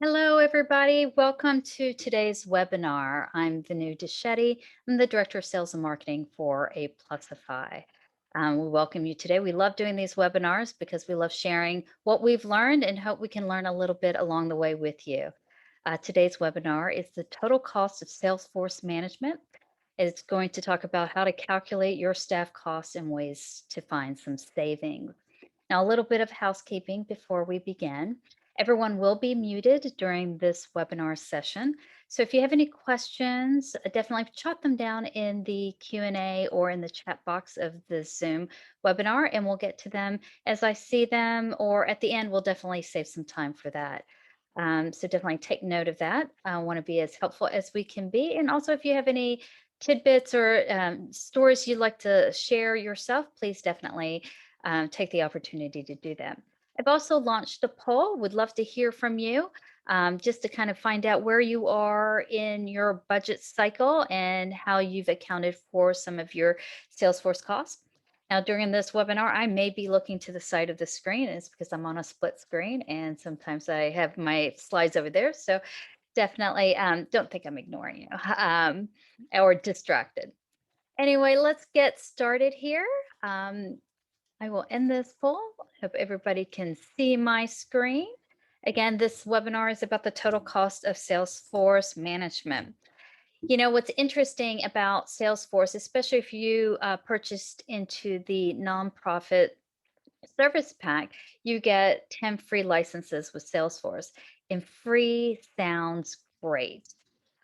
Hello, everybody. Welcome to today's webinar. I'm Venu Deschetti. I'm the Director of Sales and Marketing for Aplusify. We welcome you today. We love doing these webinars because we love sharing what we've learned and hope we can learn a little bit along the way with you. Today's webinar is the total cost of Salesforce management. It's going to talk about how to calculate your staff costs and ways to find some savings. Now, a little bit of housekeeping before we begin. Everyone will be muted during this webinar session. So if you have any questions, definitely jot them down in the Q&A or in the chat box of the Zoom webinar, and we'll get to them as I see them, or at the end, we'll definitely save some time for that. So definitely take note of that. I want to be as helpful as we can be. And also, if you have any tidbits or stories you'd like to share yourself, please definitely take the opportunity to do that. I've also launched a poll. Would love to hear from you just to kind of find out where you are in your budget cycle and how you've accounted for some of your Salesforce costs. Now, during this webinar, I may be looking to the side of the screen. It's because I'm on a split screen and sometimes I have my slides over there. So definitely don't think I'm ignoring you or distracted. Anyway, let's get started here. I will end this poll. Hope everybody can see my screen. Again, this webinar is about the total cost of Salesforce management. You know, what's interesting about Salesforce, especially if you purchased into the nonprofit service pack, you get 10 free licenses with Salesforce, and free sounds great.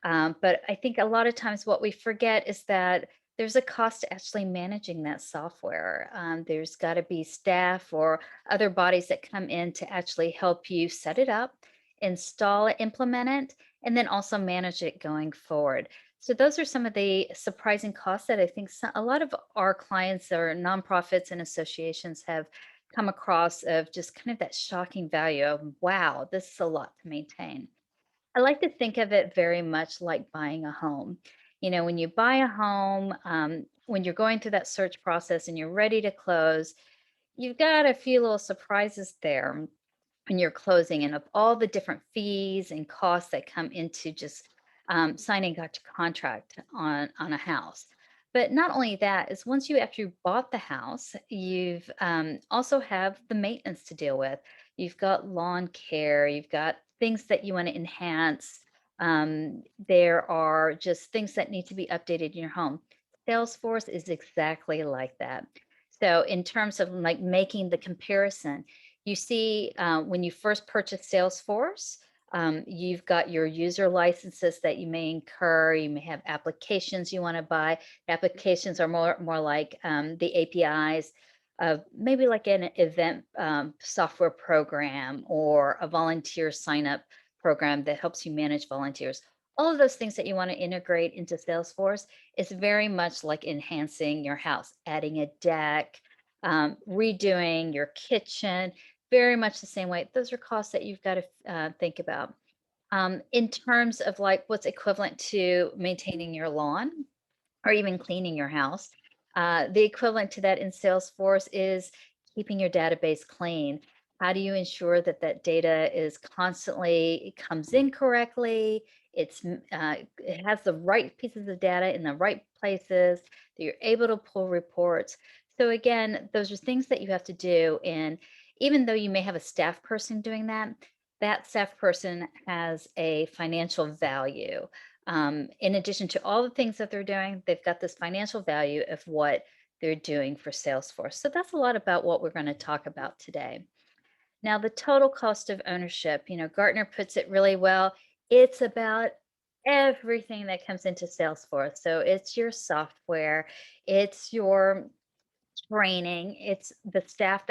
But I think a lot of times what we forget is that there's a cost to actually managing that software. There's got to be staff or other bodies that come in to actually help you set it up, install it, implement it, and then also manage it going forward. So those are some of the surprising costs that I think a lot of our clients or nonprofits and associations have come across of just kind of that shocking value of, wow, this is a lot to maintain. I like to think of it very much like buying a home. You know, when you buy a home, when you're going through that search process and you're ready to close, you've got a few little surprises there when you're closing, and of all the different fees and costs that come into just signing a contract on a house. But not only that is once you actually bought the house, you've also have the maintenance to deal with. You've got lawn care, you've got things that you want to enhance. There are just things that need to be updated in your home. Salesforce is exactly like that. So in terms of like making the comparison, you see, when you first purchase Salesforce, you've got your user licenses that you may incur. You may have applications you want to buy. Applications are more like the APIs of maybe like an event software program or a volunteer sign up program that helps you manage volunteers. All of those things that you want to integrate into Salesforce is very much like enhancing your house, adding a deck, redoing your kitchen, very much the same way. Those are costs that you've got to think about. In terms of like what's equivalent to maintaining your lawn or even cleaning your house, the equivalent to that in Salesforce is keeping your database clean. How do you ensure that that data is constantly, it comes in correctly, it has the right pieces of data in the right places, that you're able to pull reports. So again, those are things that you have to do. And even though you may have a staff person doing that, that staff person has a financial value. In addition to all the things that they're doing, they've got this financial value of what they're doing for Salesforce. So that's a lot about what we're going to talk about today. Now, the total cost of ownership, you know, Gartner puts it really well. It's about everything that comes into Salesforce. So it's your software, it's your training, it's the staff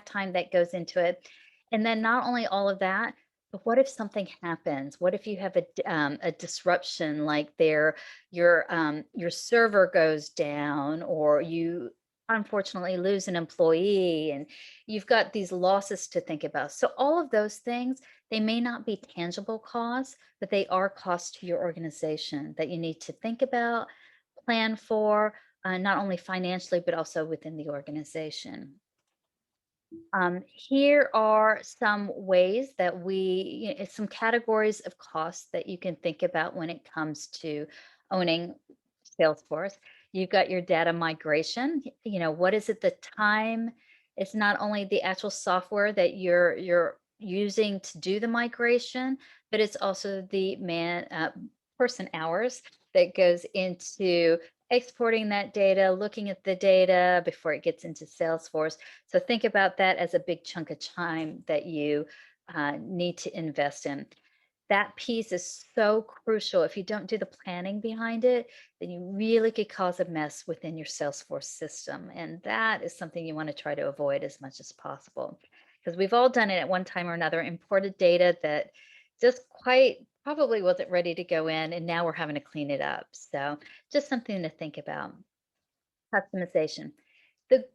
time that goes into it. And then not only all of that, but what if something happens? What if you have a disruption, like your server goes down, or you unfortunately lose an employee, and you've got these losses to think about. So all of those things, they may not be tangible costs, but they are costs to your organization that you need to think about, plan for, not only financially, but also within the organization. Here are some ways that some categories of costs that you can think about when it comes to owning Salesforce. You've got your data migration. What is it the time? It's not only the actual software that you're using to do the migration, but it's also the person hours that goes into exporting that data, looking at the data before it gets into Salesforce. So think about that as a big chunk of time that you need to invest in. That piece is so crucial. If you don't do the planning behind it, then you really could cause a mess within your Salesforce system. And that is something you want to try to avoid as much as possible. Because we've all done it at one time or another, imported data that just quite probably wasn't ready to go in, and now we're having to clean it up. So just something to think about. Customization. The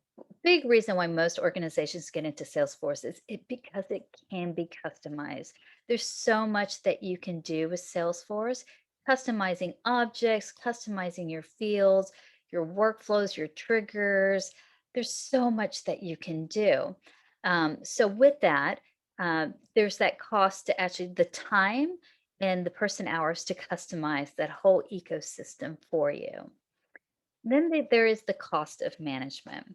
big reason why most organizations get into Salesforce is because it can be customized. There's so much that you can do with Salesforce, customizing objects, customizing your fields, your workflows, your triggers. There's so much that you can do. So with that, there's that cost to actually the time and the person hours to customize that whole ecosystem for you. Then there is the cost of management.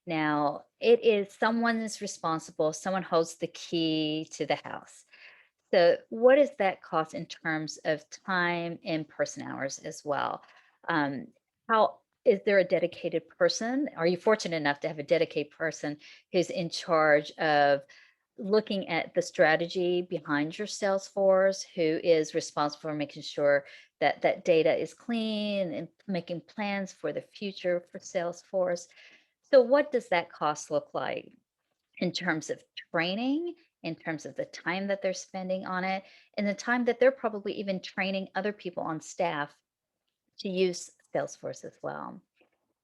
Now, it is someone is responsible, someone holds the key to the house. So, what does that cost in terms of time and person hours as well? Um, how is there a dedicated person? Are you fortunate enough to have a dedicated person who's in charge of looking at the strategy behind your Salesforce, who is responsible for making sure that that data is clean and making plans for the future for Salesforce? So, what does that cost look like in terms of training, in terms of the time that they're spending on it, and the time that they're probably even training other people on staff to use Salesforce as well?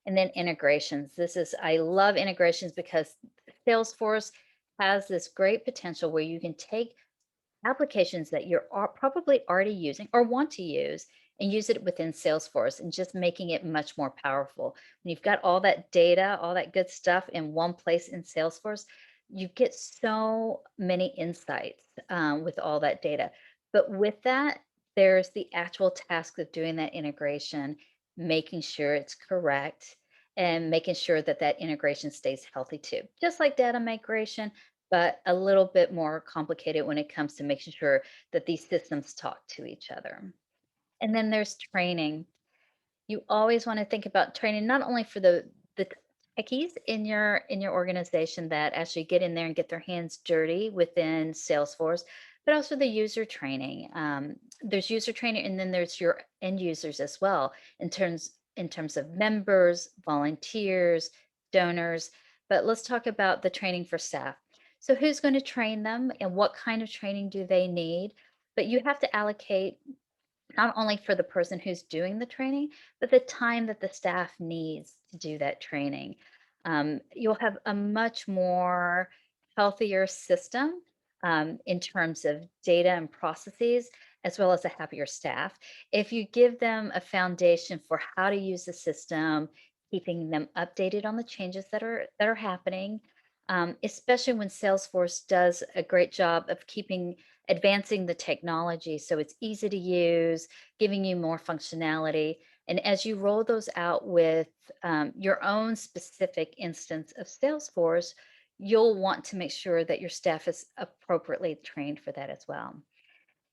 And then integrations. I love integrations because Salesforce has this great potential where you can take applications that probably already using or want to use and use it within Salesforce and just making it much more powerful. When you've got all that data, all that good stuff in one place in Salesforce, you get so many insights with all that data. But with that, there's the actual task of doing that integration, making sure it's correct, and making sure that that integration stays healthy too. Just like data migration, but a little bit more complicated when it comes to making sure that these systems talk to each other. And then there's training. You always want to think about training not only for the techies in your organization that actually get in there and get their hands dirty within Salesforce, but also the user training. There's user training, and then there's your end users as well in terms of members, volunteers, donors. But let's talk about the training for staff. So who's going to train them, and what kind of training do they need? But you have to allocate not only for the person who's doing the training, but the time that the staff needs to do that training. You'll have a much more healthier system in terms of data and processes, as well as a happier staff. If you give them a foundation for how to use the system, keeping them updated on the changes that are happening, especially when Salesforce does a great job of advancing the technology so it's easy to use, giving you more functionality. And as you roll those out with your own specific instance of Salesforce, you'll want to make sure that your staff is appropriately trained for that as well.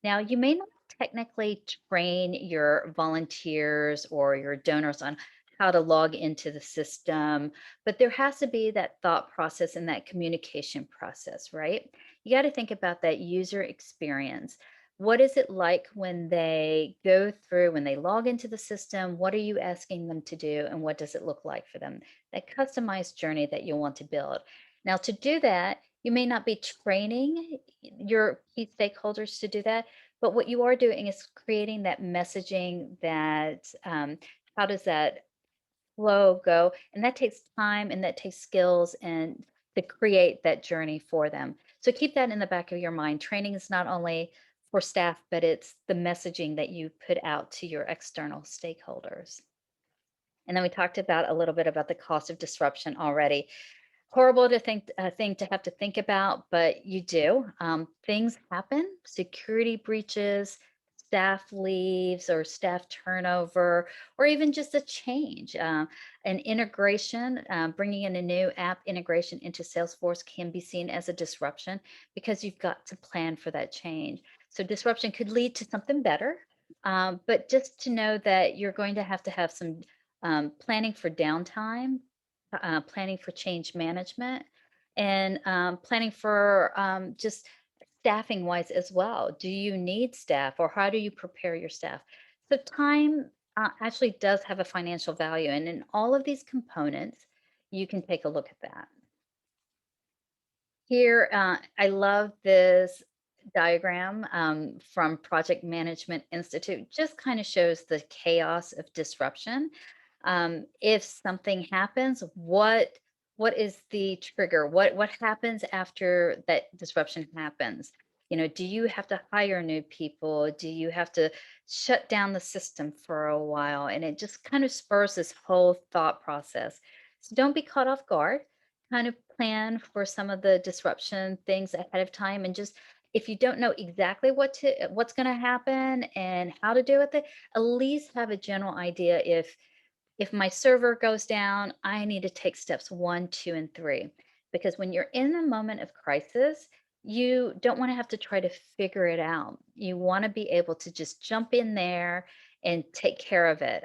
Now, you may not technically train your volunteers or your donors on how to log into the system, but there has to be that thought process and that communication process, right? You got to think about that user experience. What is it like when they go through, when they log into the system? What are you asking them to do, and what does it look like for them? That customized journey that you'll want to build. Now, to do that, you may not be training your key stakeholders to do that, but what you are doing is creating that messaging that how does that flow go? And that takes time and that takes skills and to create that journey for them. So keep that in the back of your mind. Training is not only for staff, but it's the messaging that you put out to your external stakeholders. And then we talked about a little bit about the cost of disruption already. Horrible to think thing to have to think about, but you do. Things happen, security breaches, staff leaves or staff turnover, or even just a change. An integration, bringing in a new app integration into Salesforce can be seen as a disruption because you've got to plan for that change. So disruption could lead to something better, but just to know that you're going to have some planning for downtime, planning for change management, and planning for just staffing wise as well. Do you need staff or how do you prepare your staff? So, time actually does have a financial value. And in all of these components, you can take a look at that. Here, I love this diagram from Project Management Institute. Just kind of shows the chaos of disruption. If something happens, what is the trigger? What happens after that disruption happens? You know, do you have to hire new people? Do you have to shut down the system for a while? And it just kind of spurs this whole thought process. So don't be caught off guard, kind of plan for some of the disruption things ahead of time, and just if you don't know exactly what's going to happen and how to do with it, at least have a general idea. If my server goes down, I need to take steps 1, 2, and 3. Because when you're in the moment of crisis, you don't want to have to try to figure it out. You want to be able to just jump in there and take care of it.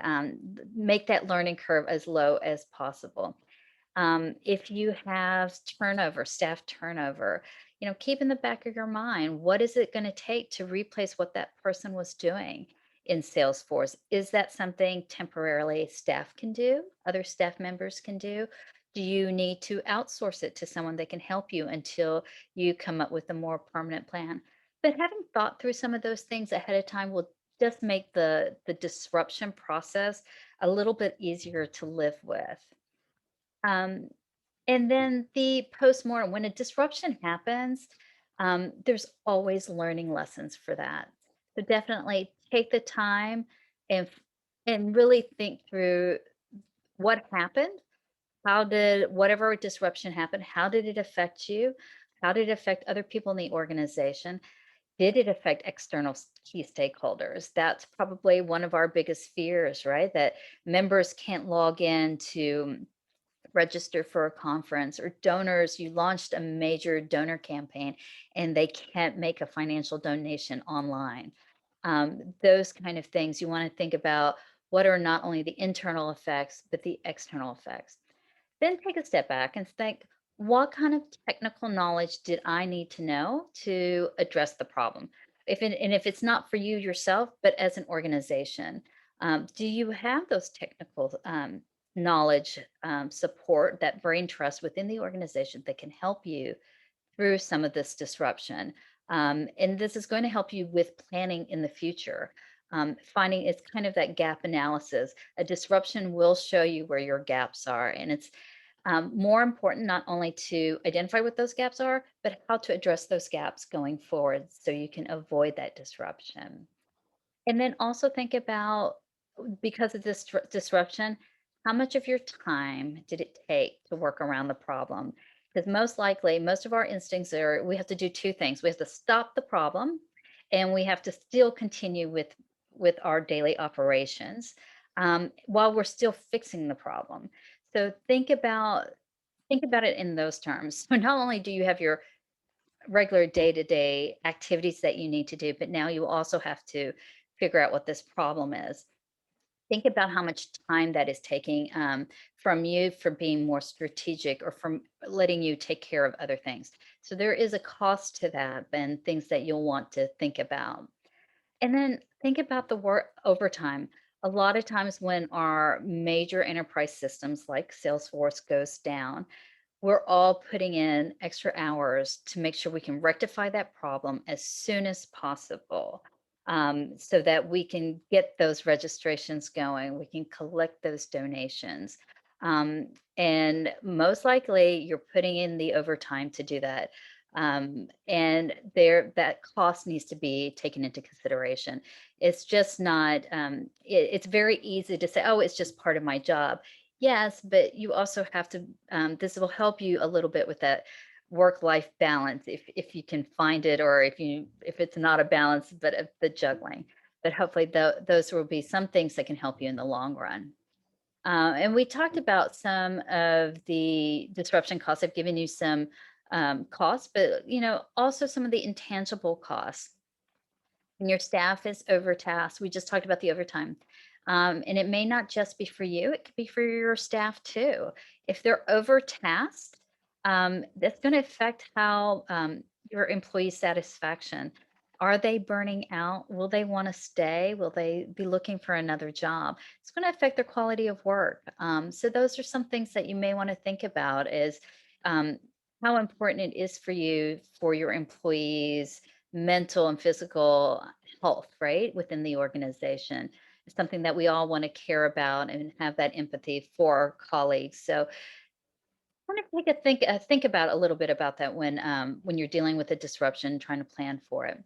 Make that learning curve as low as possible. If you have turnover, staff turnover, you know, keep in the back of your mind, what is it going to take to replace what that person was doing in Salesforce? Is that something temporarily staff can do, other staff members can do? Do you need to outsource it to someone that can help you until you come up with a more permanent plan? But having thought through some of those things ahead of time will just make the disruption process a little bit easier to live with. Um, and then the postmortem, when a disruption happens, there's always learning lessons for that. So definitely take the time and and really think through what happened. How did whatever disruption happened? How did it affect you? How did it affect other people in the organization? Did it affect external key stakeholders? That's probably one of our biggest fears, right? That members can't log in to register for a conference, or donors, you launched a major donor campaign and they can't make a financial donation online. Those kind of things you want to think about. What are not only the internal effects but the external effects? Then take a step back and think, what kind of technical knowledge did I need to know to address the problem? If it's not for you yourself, but as an organization, do you have those technical knowledge, support, that brain trust within the organization that can help you through some of this disruption? And this is going to help you with planning in the future. Finding it's kind of that gap analysis. A disruption will show you where your gaps are, and it's more important not only to identify what those gaps are, but how to address those gaps going forward so you can avoid that disruption. And then also think about, because of this disruption, how much of your time did it take to work around the problem? Because most likely, most of our instincts are we have to do two things. We have to stop the problem, and we have to still continue with our daily operations while we're still fixing the problem. So think about it in those terms. So not only do you have your regular day-to-day activities that you need to do, but now you also have to figure out what this problem is. Think about how much time that is taking from you for being more strategic or from letting you take care of other things. So there is a cost to that and things that you'll want to think about. And then think about the work overtime. A lot of times when our major enterprise systems like Salesforce goes down, we're all putting in extra hours to make sure we can rectify that problem as soon as possible, so that we can get those registrations going, we can collect those donations. And most likely, you're putting in the overtime to do that. And that cost needs to be taken into consideration. It's just not, it's very easy to say, oh, it's just part of my job. Yes, but you also have to, this will help you a little bit with that work-life balance if you can find it, or if it's not a balance, but of the juggling. But hopefully those will be some things that can help you in the long run. And we talked about some of the disruption costs. I've given you some costs, but also some of the intangible costs. When your staff is overtasked, we just talked about the overtime. And it may not just be for you, it could be for your staff too. If they're overtasked, that's going to affect how your employee satisfaction. Are they burning out? Will they want to stay? Will they be looking for another job? It's going to affect their quality of work. So those are some things that you may want to think about is um, how important it is for you, for your employees' mental and physical health, right, within the organization. It's something that we all want to care about and have that empathy for our colleagues. So, kind of take a think about a little bit about that when you're dealing with a disruption, trying to plan for it.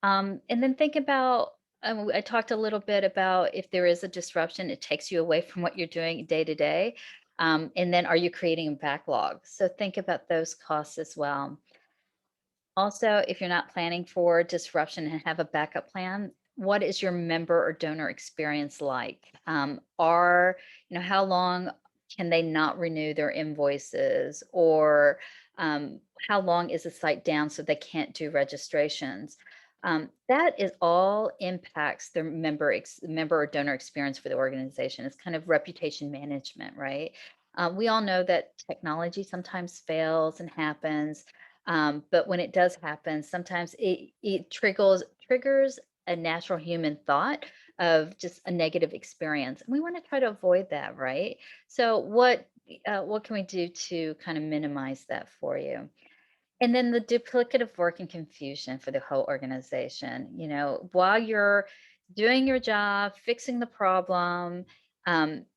And then think about. I talked a little bit about if there is a disruption, it takes you away from what you're doing day to day. And then, are you creating a backlog? So think about those costs as well. Also, if you're not planning for disruption and have a backup plan, what is your member or donor experience like? How long can they not renew their invoices? Or how long is the site down so they can't do registrations? That is all impacts their member or donor experience for the organization. It's kind of reputation management, right? We all know that technology sometimes fails and happens, but when it does happen, sometimes it triggers a natural human thought of just a negative experience. And we want to try to avoid that, right? So what can we do to kind of minimize that for you? And then the duplicative work and confusion for the whole organization. While you're doing your job, fixing the problem,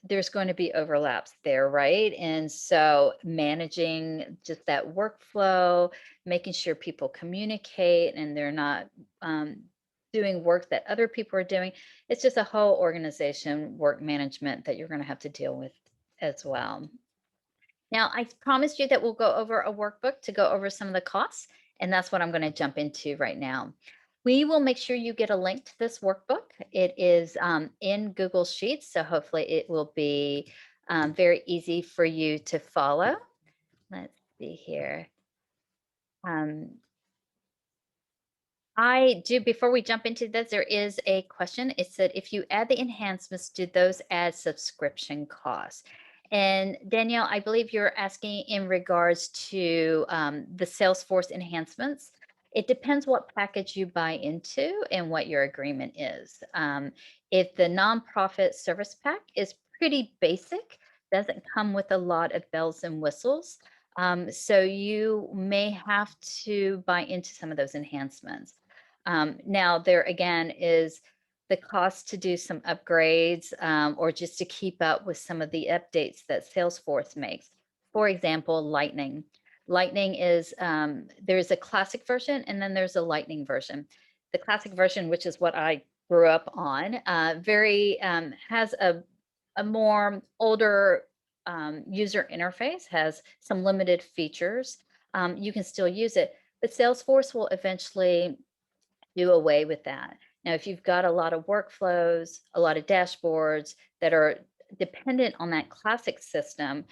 there's going to be overlaps there, right? And so managing just that workflow, making sure people communicate and they're not doing work that other people are doing. It's just a whole organization work management that you're going to have to deal with as well. Now, I promised you that we'll go over a workbook to go over some of the costs, and that's what I'm going to jump into right now. We will make sure you get a link to this workbook. It is in Google Sheets, so hopefully it will be very easy for you to follow. Let's see here. Um, I do, before we jump into this, there is a question. It said, if you add the enhancements, do those add subscription costs? And Danielle, I believe you're asking in regards to the Salesforce enhancements. It depends what package you buy into and what your agreement is. If the nonprofit service pack is pretty basic, doesn't come with a lot of bells and whistles. So you may have to buy into some of those enhancements. Now, there again is the cost to do some upgrades or just to keep up with some of the updates that Salesforce makes. For example, Lightning. Lightning is there's a classic version and then there's a Lightning version. The classic version, which is what I grew up on, very has a more older user interface, has some limited features. You can still use it, but Salesforce will eventually do away with that. Now, if you've got a lot of workflows, a lot of dashboards that are dependent on that classic system,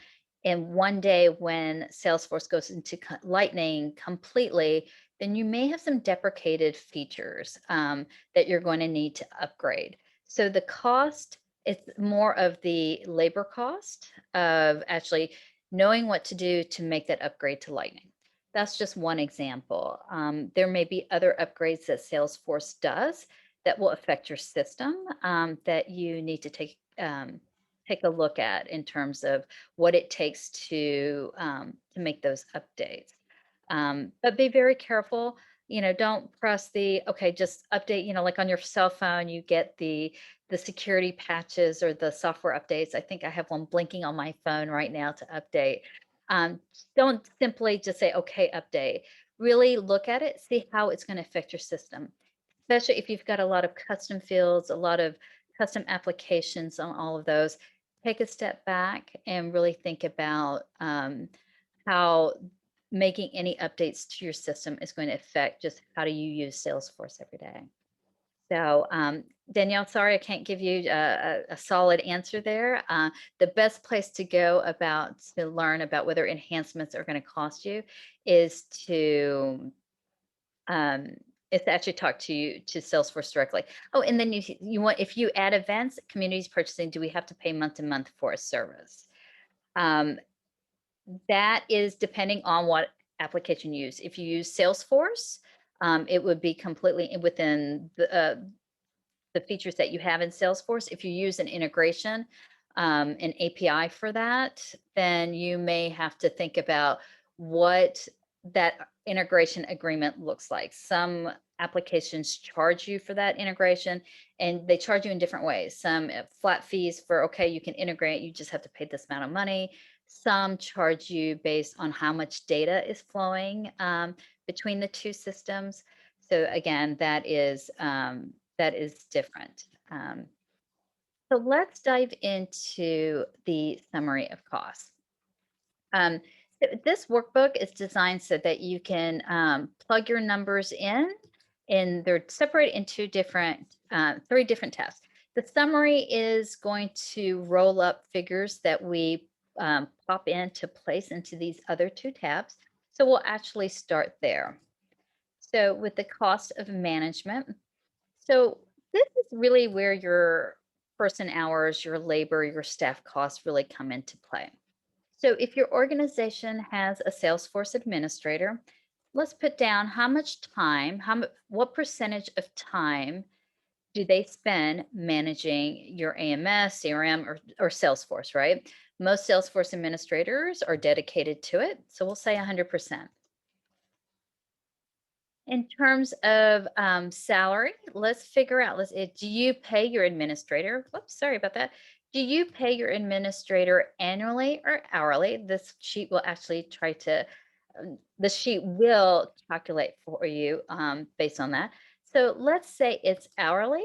and one day when Salesforce goes into Lightning completely, then you may have some deprecated features that you're going to need to upgrade. So the cost, it's more of the labor cost of actually knowing what to do to make that upgrade to Lightning. That's just one example. There may be other upgrades that Salesforce does that will affect your system that you need to take a look at in terms of what it takes to make those updates. But be very careful. Don't press the okay, just update. Like on your cell phone, you get the security patches or the software updates. I think I have one blinking on my phone right now to update. Um, don't simply just say, okay, update. Really look at it, see how it's going to affect your system, especially if you've got a lot of custom fields, a lot of custom applications on all of those. take a step back and really think about how making any updates to your system is going to affect just how do you use Salesforce every day. So, Danielle, sorry I can't give you a solid answer there. The best place to go about to learn about whether enhancements are going to cost you is to um, actually talk to Salesforce directly. Oh, and then you want if you add events, communities purchasing, do we have to pay month to month for a service? Um, that is depending on what application you use. If you use Salesforce, it would be completely within the features that you have in Salesforce. If you use an integration, an API for that, then you may have to think about what that integration agreement looks like. Some applications charge you for that integration and they charge you in different ways. Some flat fees for, okay, you can integrate, you just have to pay this amount of money. Some charge you based on how much data is flowing between the two systems. So again, that is different. So let's dive into the summary of costs. Um, this workbook is designed so that you can plug your numbers in, and they're separated into three different tabs. The summary is going to roll up figures that we pop into place into these other two tabs. So we'll actually start there. So with the cost of management, so this is really where your person hours, your labor, your staff costs really come into play. So if your organization has a Salesforce administrator, let's put down how much time, what percentage of time do they spend managing your AMS, CRM, or Salesforce, right? Most Salesforce administrators are dedicated to it. So we'll say 100%. In terms of salary, let's figure out, do you pay your administrator? Whoops, sorry about that. Do you pay your administrator annually or hourly? This sheet will actually the sheet will calculate for you based on that. So let's say it's hourly.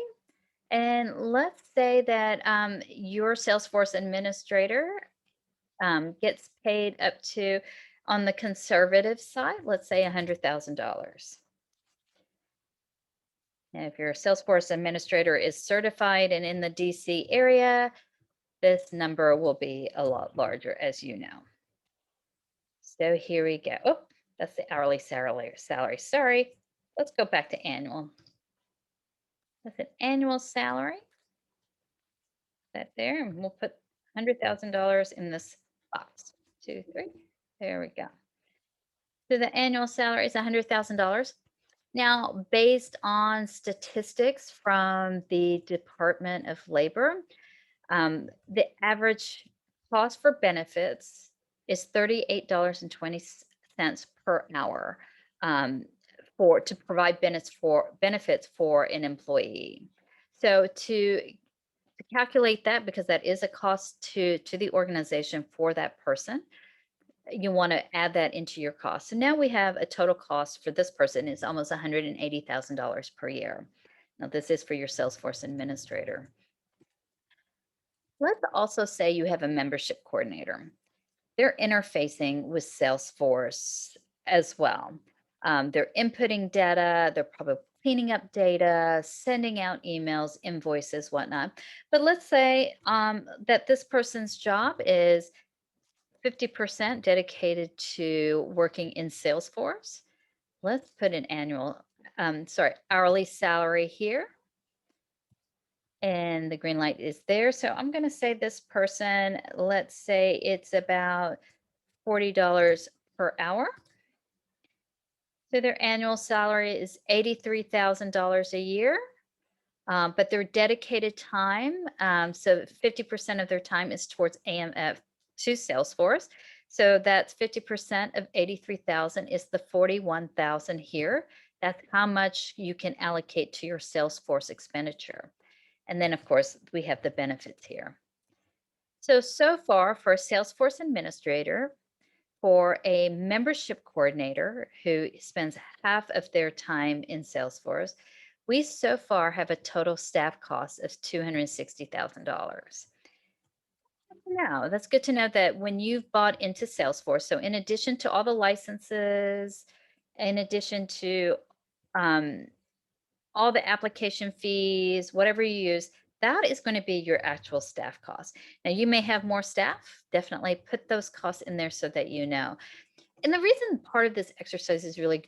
And let's say that your Salesforce administrator gets paid up to, on the conservative side, let's say $100,000. And if your Salesforce administrator is certified and in the DC area, this number will be a lot larger, as you know. So here we go. Oh, that's the hourly salary. Sorry. Let's go back to annual. That's an annual salary. That there, and we'll put $100,000 in this box. 2, 3. There we go. So the annual salary is $100,000. Now, based on statistics from the Department of Labor, the average cost for benefits is $38.20 per hour to provide benefits for an employee. So to calculate that, because that is a cost to the organization for that person, you want to add that into your cost. So now we have a total cost for this person is almost $180,000 per year. Now this is for your Salesforce administrator. Let's also say you have a membership coordinator. They're interfacing with Salesforce as well. They're inputting data, they're probably cleaning up data, sending out emails, invoices, whatnot. But let's say that this person's job is 50% dedicated to working in Salesforce. Let's put an hourly salary here. And the green light is there. So I'm going to say this person, let's say it's about $40 per hour. So their annual salary is $83,000 a year. But their dedicated time, so 50% of their time is towards AMF to Salesforce. So that's 50% of 83,000 is the 41,000 here. That's how much you can allocate to your Salesforce expenditure. And then of course we have the benefits here. So far for a Salesforce administrator, for a membership coordinator who spends half of their time in Salesforce, we so far have a total staff cost of $260,000. No, that's good to know that when you've bought into Salesforce, so in addition to all the licenses, in addition to um, all the application fees, whatever you use, that is going to be your actual staff cost. Now, you may have more staff, definitely put those costs in there so that you know. And the reason part of this exercise is really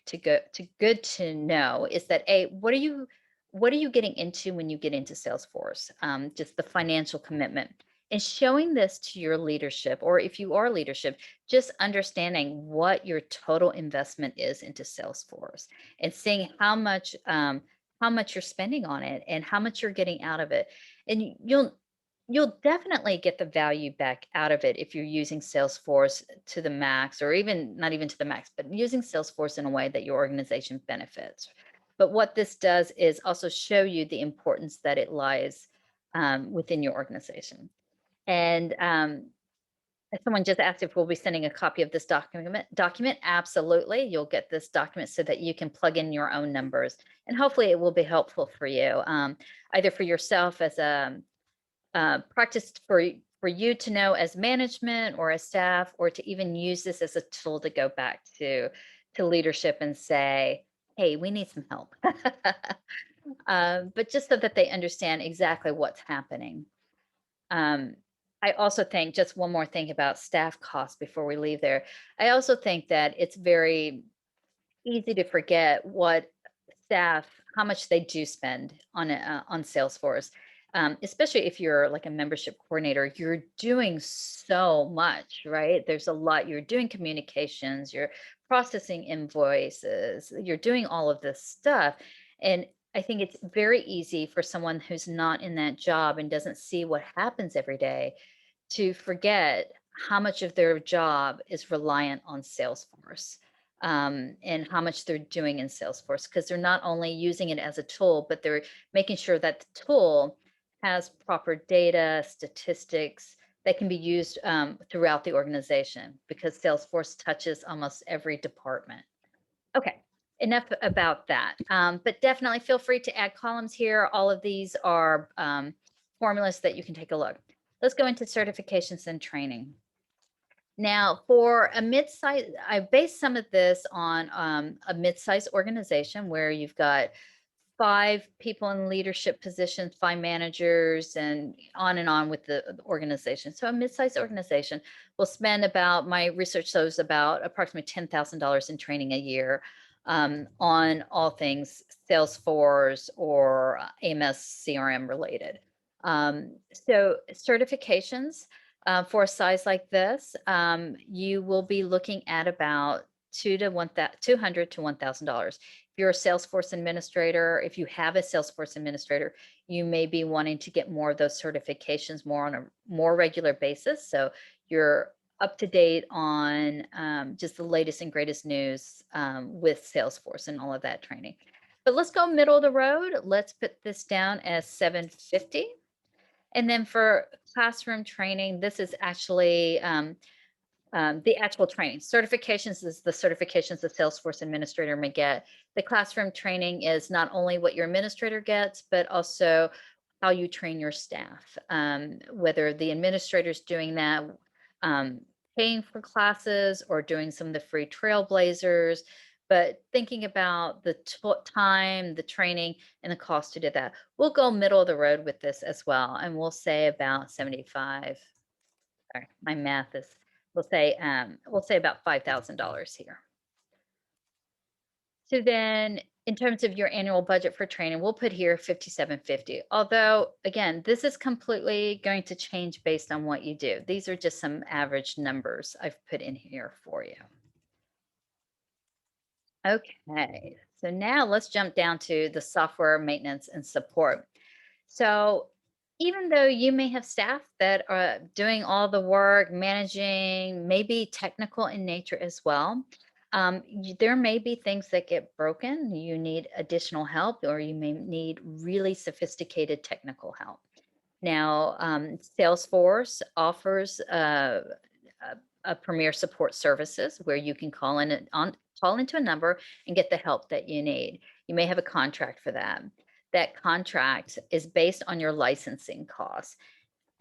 good to know is that what are you getting into when you get into Salesforce? Just the financial commitment. And showing this to your leadership, or if you are leadership, just understanding what your total investment is into Salesforce and seeing how much you're spending on it and how much you're getting out of it. And you'll definitely get the value back out of it if you're using Salesforce to the max, or even not even to the max, but using Salesforce in a way that your organization benefits. But what this does is also show you the importance that it lies within your organization. And someone just asked if we'll be sending a copy of this document. Absolutely. You'll get this document so that you can plug in your own numbers. And hopefully it will be helpful for you, either for yourself as a practice for you to know as management or as staff, or to even use this as a tool to go back to leadership and say, "Hey, we need some help." But just so that they understand exactly what's happening. Um, I also think just one more thing about staff costs before we leave there. I also think that it's very easy to forget what staff how much they do spend on Salesforce, especially if you're like a membership coordinator. You're doing so much, right? There's a lot. You're doing communications, you're processing invoices, you're doing all of this stuff, and I think it's very easy for someone who's not in that job and doesn't see what happens every day to forget how much of their job is reliant on Salesforce, and how much they're doing in Salesforce, because they're not only using it as a tool, but they're making sure that the tool has proper data, statistics that can be used throughout the organization, because Salesforce touches almost every department. Okay, enough about that. But definitely feel free to add columns here. All of these are formulas that you can take a look. Let's go into certifications and training. Now, for a mid-size, I based some of this on a mid-size organization where you've got 5 people in leadership positions, 5 managers, and on with the organization. So a mid-sized organization will spend about, my research shows, about approximately $10,000 in training a year on all things Salesforce or AMS CRM related. So certifications for a size like this, you will be looking at about $200 to $1,000. If you're a Salesforce administrator, if you have a Salesforce administrator, you may be wanting to get more of those certifications more on a more regular basis. So you're up to date on just the latest and greatest news with Salesforce and all of that training. But let's go middle of the road. Let's put this down as 750. And then for classroom training, this is actually the actual training. Certifications is the certifications the Salesforce administrator may get. The classroom training is not only what your administrator gets, but also how you train your staff. Whether the administrator's doing that, paying for classes, or doing some of the free Trailblazers, but thinking about the time, the training, and the cost to do that. We'll go middle of the road with this as well, and we'll say about 75. Sorry, my math is, we'll say about $5,000 here. So then in terms of your annual budget for training, we'll put here 5750. Although again, this is completely going to change based on what you do. These are just some average numbers I've put in here for you. Okay, so now let's jump down to the software maintenance and support. So even though you may have staff that are doing all the work, managing, maybe technical in nature as well, there may be things that get broken. You need additional help, or you may need really sophisticated technical help. Now, Salesforce offers a premier support services where you can call into a number and get the help that you need. You may have a contract for that. That contract is based on your licensing costs.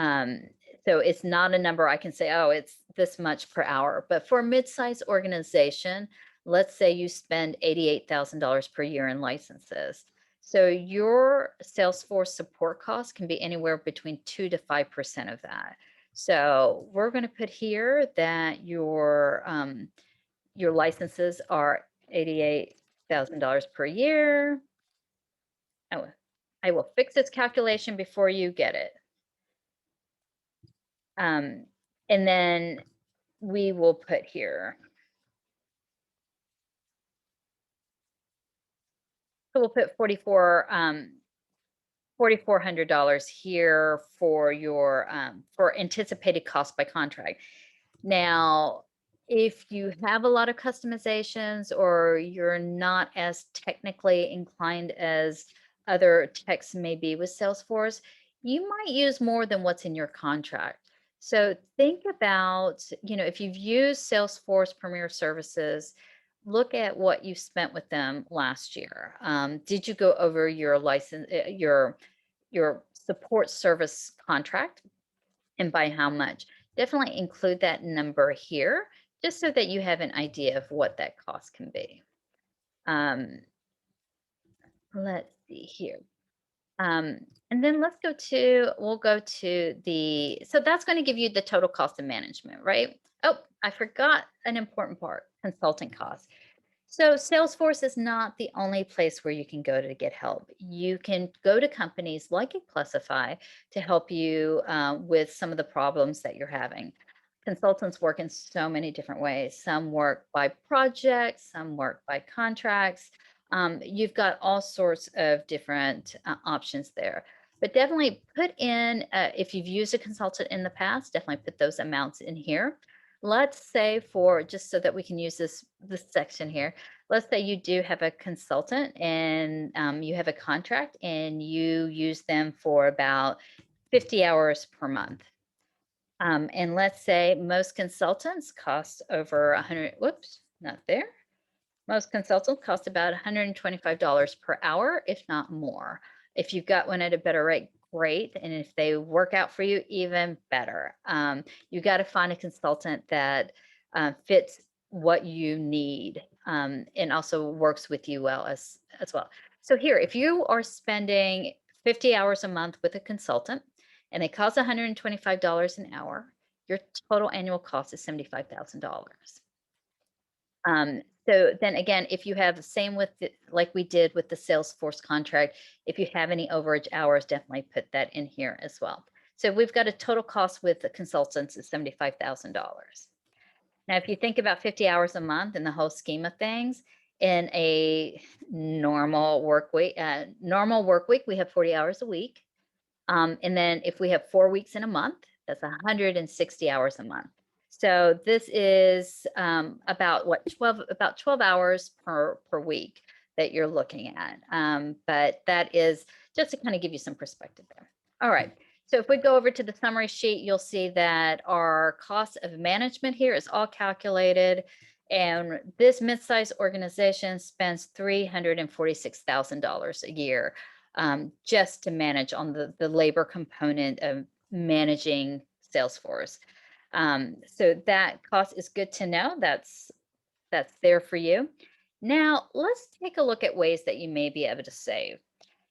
Um, So it's not a number I can say, oh, it's this much per hour. But for a mid-sized organization, let's say you spend $88,000 per year in licenses. So your Salesforce support costs can be anywhere between 2 to 5% of that. So we're going to put here that your licenses are $88,000 per year. Oh, I will fix this calculation before you get it. Um, and then we will put here. So we'll put $4,400 here for your for anticipated cost by contract. Now, if you have a lot of customizations or you're not as technically inclined as other techs may be with Salesforce, you might use more than what's in your contract. So think about, if you've used Salesforce Premier Services, look at what you spent with them last year. Did you go over your license, your support service contract? And by how much? Definitely include that number here, just so that you have an idea of what that cost can be. Um, let's see here. And then we'll go to so that's going to give you the total cost of management, right? Oh, I forgot an important part, consultant costs. So Salesforce is not the only place where you can go to get help. You can go to companies like Aplusify to help you with some of the problems that you're having. Consultants work in so many different ways. Some work by projects, some work by contracts. You've got all sorts of different options there. But definitely put in, if you've used a consultant in the past, definitely put those amounts in here. Let's say just so that we can use this section here, let's say you do have a consultant and you have a contract and you use them for about 50 hours per month. And let's say most consultants cost over 100, whoops, not there. Most consultants cost about $125 per hour, if not more. If you've got one at a better rate, great. And if they work out for you, even better. You got to find a consultant that fits what you need and also works with you well as well. So here, if you are spending 50 hours a month with a consultant and they cost $125 an hour, your total annual cost is $75,000. So then again, if you have the same with like we did with the Salesforce contract, if you have any overage hours, definitely put that in here as well. So we've got a total cost with the consultants of $75,000. Now, if you think about 50 hours a month in the whole scheme of things, in a normal work week, we have 40 hours a week. And then if we have 4 weeks in a month, that's 160 hours a month. So this is about 12 hours per week that you're looking at. But that is just to kind of give you some perspective there. All right. So if we go over to the summary sheet, you'll see that our cost of management here is all calculated. And this mid-sized organization spends $346,000 a year just to manage on the labor component of managing Salesforce. So that cost is good to know. That's there for you. Now let's take a look at ways that you may be able to save.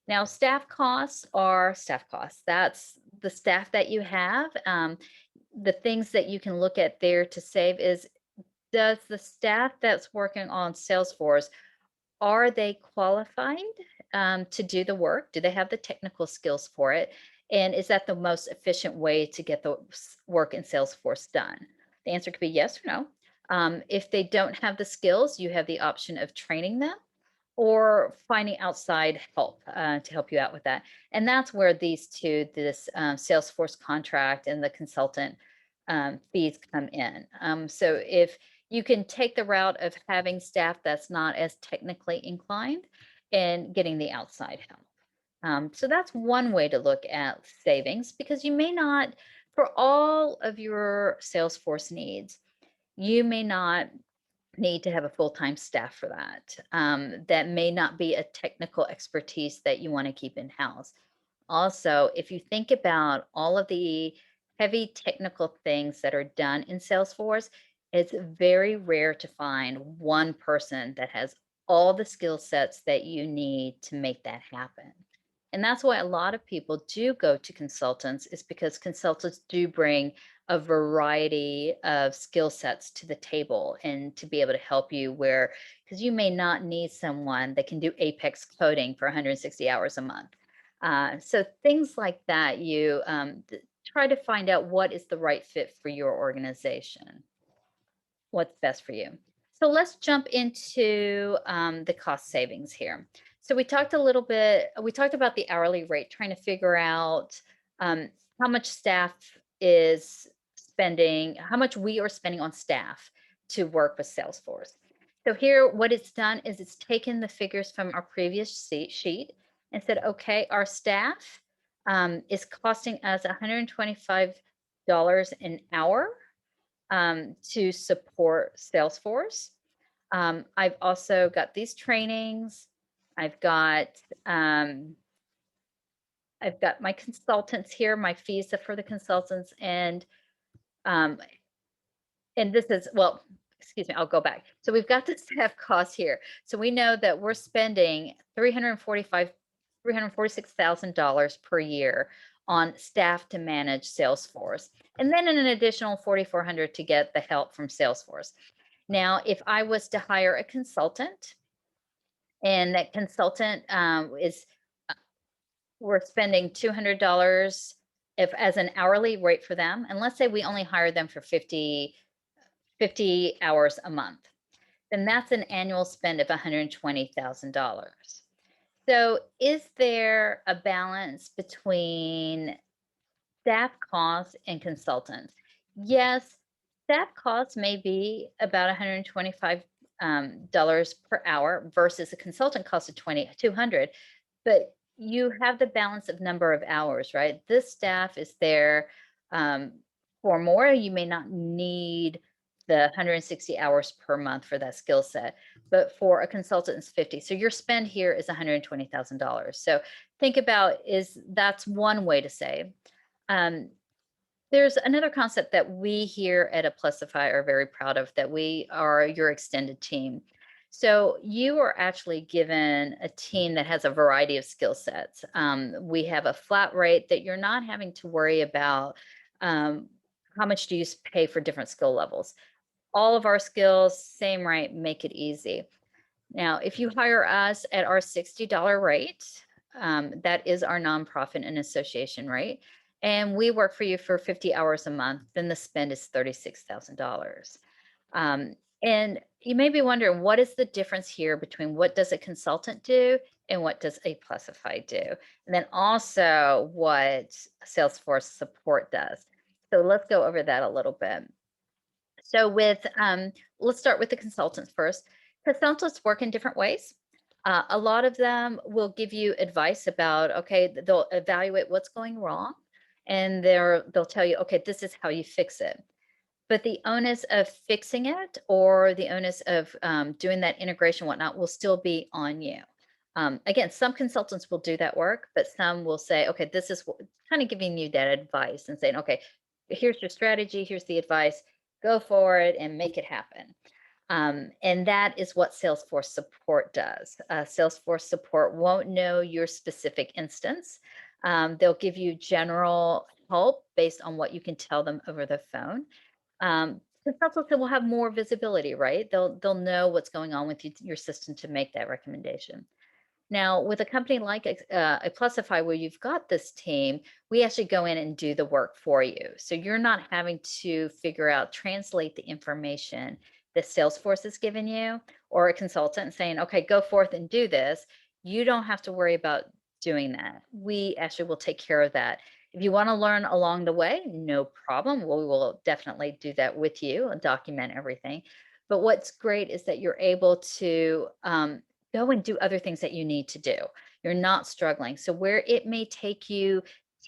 Now, staff costs are staff costs. That's the staff that you have. The things that you can look at there to save is, does the staff that's working on Salesforce, are they qualified to do the work? Do they have the technical skills for it? And is that the most efficient way to get the work in Salesforce done? The answer could be yes or no. If they don't have the skills, you have the option of training them or finding outside help to help you out with that. And that's where this Salesforce contract and the consultant fees come in. So if you can take the route of having staff that's not as technically inclined and getting the outside help. So that's one way to look at savings, because you may not, for all of your Salesforce needs, you may not need to have a full-time staff for that. That may not be a technical expertise that you want to keep in-house. Also, if you think about all of the heavy technical things that are done in Salesforce, it's very rare to find one person that has all the skill sets that you need to make that happen. And that's why a lot of people do go to consultants, is because consultants do bring a variety of skill sets to the table and to be able to help you where, because you may not need someone that can do Apex coding for 160 hours a month. So things like that, you try to find out what is the right fit for your organization, what's best for you. So let's jump into the cost savings here. So we talked about the hourly rate, trying to figure out um, how much staff is spending, how much we are spending on staff to work with Salesforce. So here, what it's done is it's taken the figures from our previous sheet and said, okay, our staff is costing us $125 an hour to support Salesforce. I've also got these trainings. I've got um, I've got my consultants here, my fees for the consultants, um, and this is well, excuse me, I'll go back. So we've got the staff costs here. So we know that we're spending $346,000 per year on staff to manage Salesforce, and then an additional 4,400 to get the help from Salesforce. Now, if I was to hire a consultant, and that consultant is we're spending $200 if as an hourly rate for them, and let's say we only hire them for 50 hours a month, then that's an annual spend of $120,000. So, is there a balance between staff costs and consultants? Yes, staff costs may be about $125 dollars per hour versus a consultant cost of 200, but you have the balance of number of hours, right? This staff is there um, for more. You may not need the 160 hours per month for that skill set, but for a consultant, it's 50. So your spend here is $120,000. So think about is that's one way to save. Um, there's another concept that we here at Aplusify are very proud of, that we are your extended team. So you are actually given a team that has a variety of skill sets. We have a flat rate that you're not having to worry about how much do you pay for different skill levels. All of our skills, same rate, make it easy. Now, if you hire us at our $60 rate, that is our nonprofit and association rate, and we work for you for 50 hours a month, then the spend is $36,000. And you may be wondering, what is the difference here between what does a consultant do and what does a Plusify do? And then also what Salesforce support does. So let's go over that a little bit. So let's start with the consultants first. Consultants work in different ways. A lot of them will give you advice about, okay, they'll evaluate what's going wrong, and they'll tell you, okay, this is how you fix it. But the onus of fixing it or the onus of doing that integration, whatnot, will still be on you. Again, some consultants will do that work, but some will say, okay, this is kind of giving you that advice and saying, okay, here's your strategy, here's the advice, go for it and make it happen. And that is what Salesforce support does. Salesforce support won't know your specific instance. They'll give you general help based on what you can tell them over the phone. Consultants will have more visibility, right? They'll know what's going on with your system to make that recommendation. Now, with a company like a Plusify, where you've got this team, we actually go in and do the work for you. So you're not having to figure out, translate the information that Salesforce has given you, or a consultant saying, okay, go forth and do this. You don't have to worry about doing that. We actually will take care of that. If you want to learn along the way, no problem. We will definitely do that with you and document everything. But what's great is that you're able to go and do other things that you need to do. You're not struggling. So where it may take you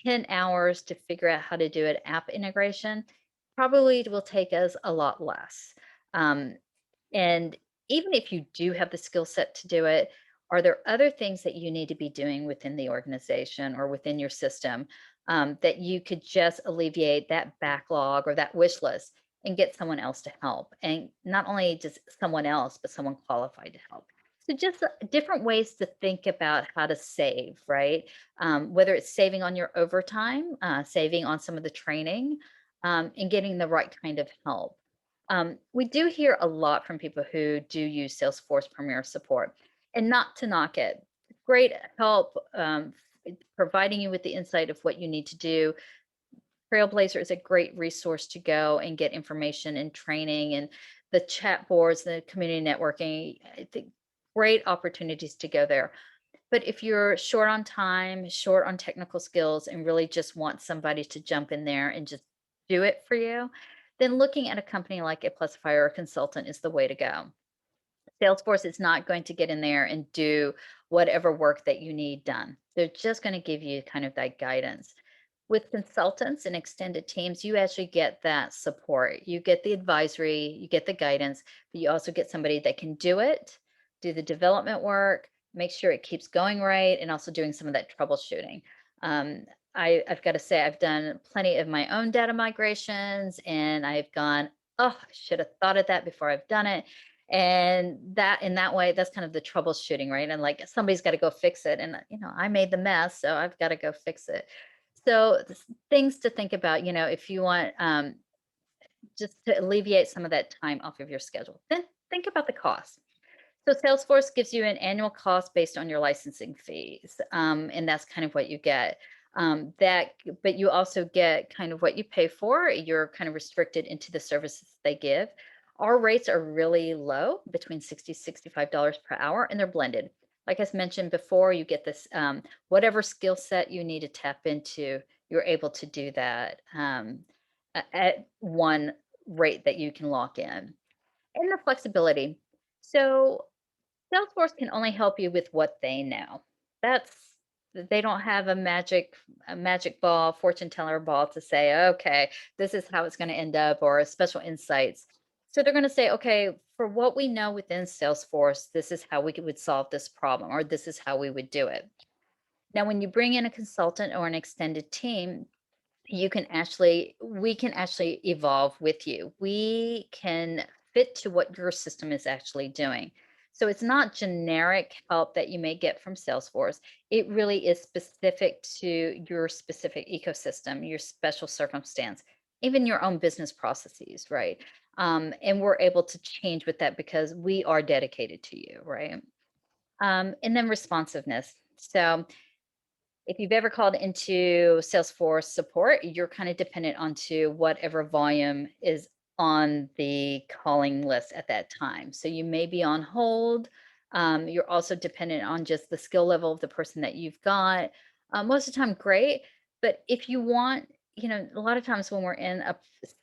10 hours to figure out how to do an app integration, probably it will take us a lot less. Um, and even if you do have the skill set to do it, Are there other things that you need to be doing within the organization or within your system that you could just alleviate that backlog or that wish list and get someone else to help? And not only just someone else, but someone qualified to help. So, just different ways to think about how to save, right? Whether it's saving on your overtime, saving on some of the training, and getting the right kind of help. We do hear a lot from people who do use Salesforce Premier Support, and not to knock it. Great help providing you with the insight of what you need to do. Trailblazer is a great resource to go and get information and training, and the chat boards, the community networking. I think great opportunities to go there. But if you're short on time, short on technical skills, and really just want somebody to jump in there and just do it for you, then looking at a company like Aplusify or a consultant is the way to go. Salesforce is not going to get in there and do whatever work that you need done. They're just going to give you kind of that guidance. With consultants and extended teams, you actually get that support. You get the advisory, you get the guidance, but you also get somebody that can do it, do the development work, make sure it keeps going right, and also doing some of that troubleshooting. Um, I've got to say, I've done plenty of my own data migrations, and I've gone, oh, I should have thought of that before I've done it. And that in that way, that's kind of the troubleshooting, right? And like somebody's got to go fix it. And, I made the mess, so I've got to go fix it. So things to think about, if you want just to alleviate some of that time off of your schedule, then think about the cost. So Salesforce gives you an annual cost based on your licensing fees, and that's kind of what you get. But you also get kind of what you pay for. You're kind of restricted into the services they give. Our rates are really low, between $60 to $65 per hour, and they're blended. Like I mentioned before, you get this whatever skill set you need to tap into. You're able to do that at one rate that you can lock in, and the flexibility. So Salesforce can only help you with what they know. That's they don't have a magic ball, fortune teller ball to say, okay, this is how it's going to end up, or special insights. So they're going to say, okay, for what we know within Salesforce, this is how would solve this problem, or this is how we would do it. Now, when you bring in a consultant or an extended team, we can actually evolve with you. We can fit to what your system is actually doing. So it's not generic help that you may get from Salesforce. It really is specific to your specific ecosystem, your special circumstance, even your own business processes, right? And we're able to change with that because we are dedicated to you, right? And then responsiveness. So if you've ever called into Salesforce support, you're kind of dependent onto whatever volume is on the calling list at that time. So you may be on hold. You're also dependent on just the skill level of the person that you've got. Most of the time, great. But if you want, a lot of times when we're in a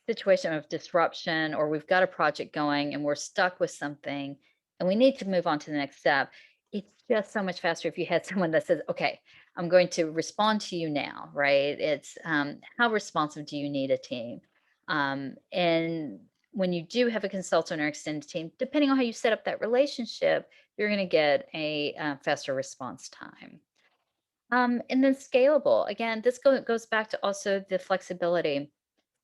situation of disruption or we've got a project going and we're stuck with something and we need to move on to the next step, it's just so much faster if you had someone that says, okay, I'm going to respond to you now, right? It's how responsive do you need a team? And when you do have a consultant or extended team, depending on how you set up that relationship, you're going to get a faster response time. And then scalable. Again, this goes back to also the flexibility.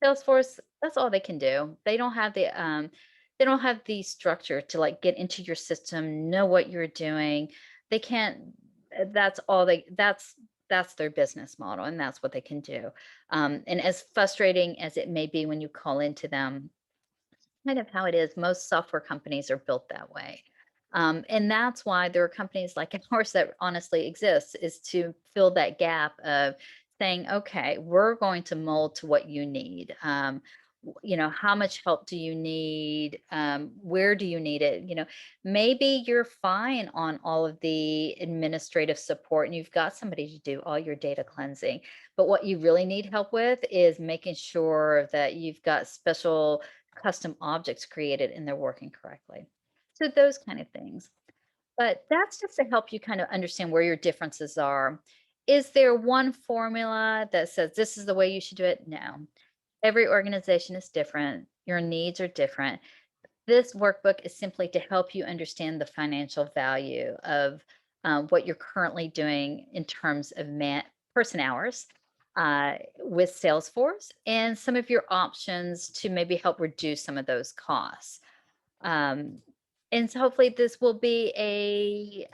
Salesforce, that's all they can do. They don't have the structure to like get into your system, know what you're doing. They can't that's all they that's their business model and that's what they can do. And as frustrating as it may be when you call into them, kind of how it is. Most software companies are built that way. And that's why there are companies like ours that honestly exists is to fill that gap of saying, okay, we're going to mold to what you need. How much help do you need? Where do you need it? Maybe you're fine on all of the administrative support and you've got somebody to do all your data cleansing. But what you really need help with is making sure that you've got special custom objects created and they're working correctly. So those kind of things. But that's just to help you kind of understand where your differences are. Is there one formula that says this is the way you should do it? No. Every organization is different. Your needs are different. This workbook is simply to help you understand the financial value of what you're currently doing in terms of person hours with Salesforce and some of your options to maybe help reduce some of those costs. Um, and so hopefully this will be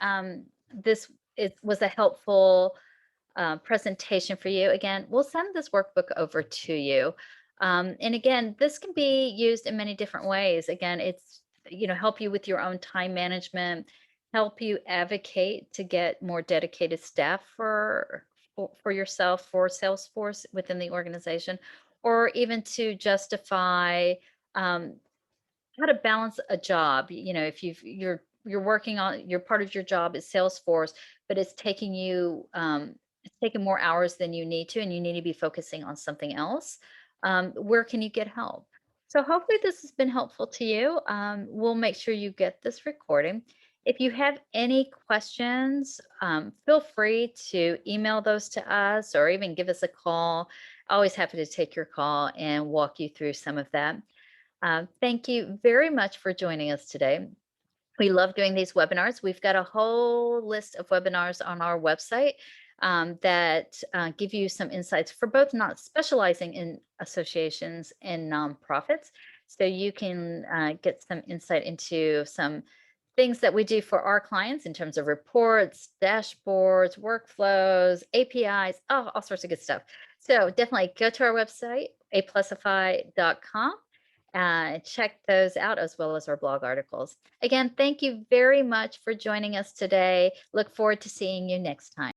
this it was a helpful presentation for you. Again, we'll send this workbook over to you. And again, this can be used in many different ways. Again, it's, help you with your own time management, help you advocate to get more dedicated staff for yourself, for Salesforce within the organization, or even to justify um, how to balance a job. If you're working on your part of your job is Salesforce, but it's taking more hours than you need to, and you need to be focusing on something else. Where can you get help? So hopefully this has been helpful to you. We'll make sure you get this recording. If you have any questions, feel free to email those to us or even give us a call. Always happy to take your call and walk you through some of that. Thank you very much for joining us today. We love doing these webinars. We've got a whole list of webinars on our website that give you some insights for both not specializing in associations and nonprofits. So you can get some insight into some things that we do for our clients in terms of reports, dashboards, workflows, APIs, all sorts of good stuff. So definitely go to our website, aplusify.com. Check those out as well as our blog articles. Again, thank you very much for joining us today. Look forward to seeing you next time.